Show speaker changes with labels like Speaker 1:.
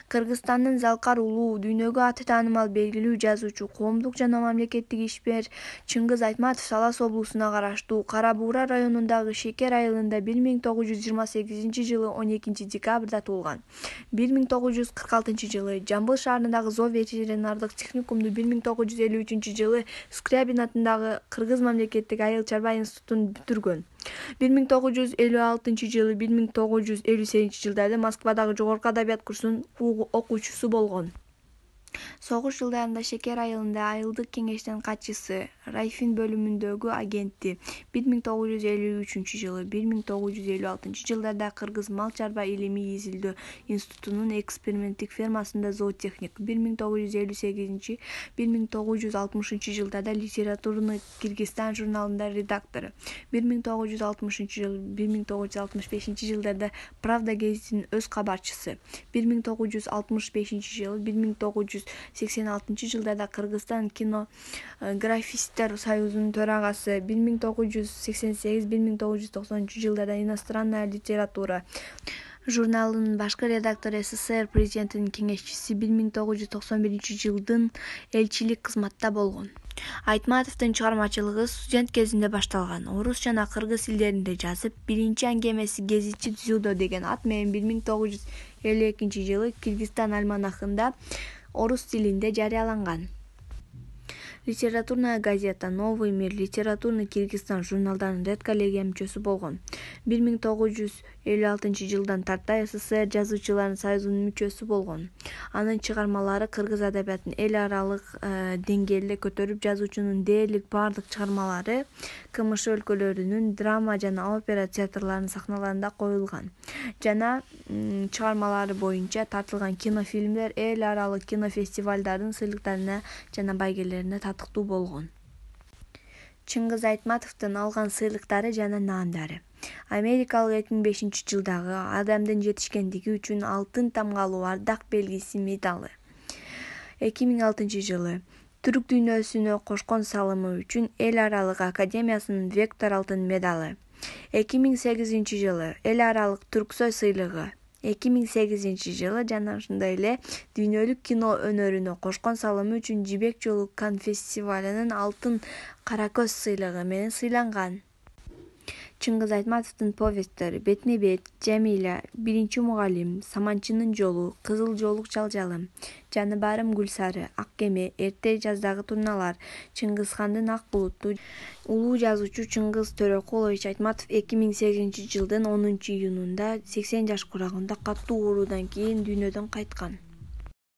Speaker 1: Кыргызстандын Залкар уулу дүйнөгө аты таанымал белгилүү жазуучу, коомдук жана мамлекеттик ишмер Чыңгыз Айтматов Талас облусуна караштуу Кара Буура районундагы Шекер айылында 1928 жылы 12 декабрда туулган. 1946 жылы Жамбыл шаарындагы Зоо ветеринардык техникумду, 1953 жылы Скрябин атындагы Кыргыз мамлекеттик айыл чарба институтун бүтүргөн. 1956 жылы 1958 жылдарда Москвадагы жогорку адабият курсунун окуучусу болгон. Согуш жылдарында Шекер айылында айылдык кеңештин катчысы, Райфин бөлүмүндөгү агенти. 1953 жылы 1956 жылдарда Кыргыз мал чарба илимий изилдөө институтунун эксперименттик фермасында зоотехник. 1958-1960 жылдарда Литературный Кыргызстан журналында редактору. 1960-1965 жылдарда Правда гезитинин өз кабарчысы. 1965-1986 жылдарда Кыргызстан кинографисттер союзунун төрагасы. 1988-1990 жылдарда Иностранная литература журналынын башкы редактору, СССР президентинин кеңешчиси. 1991 жылдын элчилик кызматта болгон. Айтматовдун чыгармачылыгы студент кезинде башталган. Орус жана кыргыз тилдеринде жазып, биринчи аңгемеси «Гезитчи Дзюдо» деген ат менен 1952 жылы Кыргызстан альманахында орус тилинде жарыяланган. Литературная газета, Новый мир, Литературный Кыргызстан журналдарынын редколлегия мүчөсү болгон. 1956 жылдан тарта СССР жазуучуларынын союзунун мүчөсү болгон. Анын чыгармалары кыргыз адабиятын эл аралык деңгээлде көтөрүп, жазуучунун дээрлик бардык чыгармалары КМШ өлкөлөрүнүн драма жана опера театрларынын сахналарында коюлган. Жана чыгармалары боюнча тартылган кинофильмдер эл аралык кинофестивалдардын сыйлыктарына жана байгелерине татыктуу болгон. Чыңгыз Айтматовдун алган сыйлыктары жана наамдары. Америкалык 2005 жылдагы адамдын жетишкендиги үчүн алтын тамгалуу ардак белгиси медалы. 2006 жылы түрк дүйнөсүнө кошкон салымы үчүн эл аралык академиясынын Вектор алтын медалы. 2008 жылы эл аралык Түрксой сыйлыгы. 2008 жылы жана ошондой эле дүйнөлүк кино өнөрүнө кошкон салымы үчүн Жибек жолу кинофестивалынын алтын каракөз сыйлыгы менен сыйланган. Чыңгыз Айтматовдун повесттери «Бетме-бет», «Жамиля», «Биринчи мугалим», «Саманчынын жолу», «Кызыл жоолук жалжалым», «Жаны барым Гүлсары», «Ак кеме», «Эрте жаздагы турналар», «Чыңгызхандын ак булуту». Улуу жазуучу Чыңгыз Төрөкулович Айтматов 2008 жылдын 10 июнунда 80 жаш курагында катуу оорудан кийин дүйнөдөн кайткан.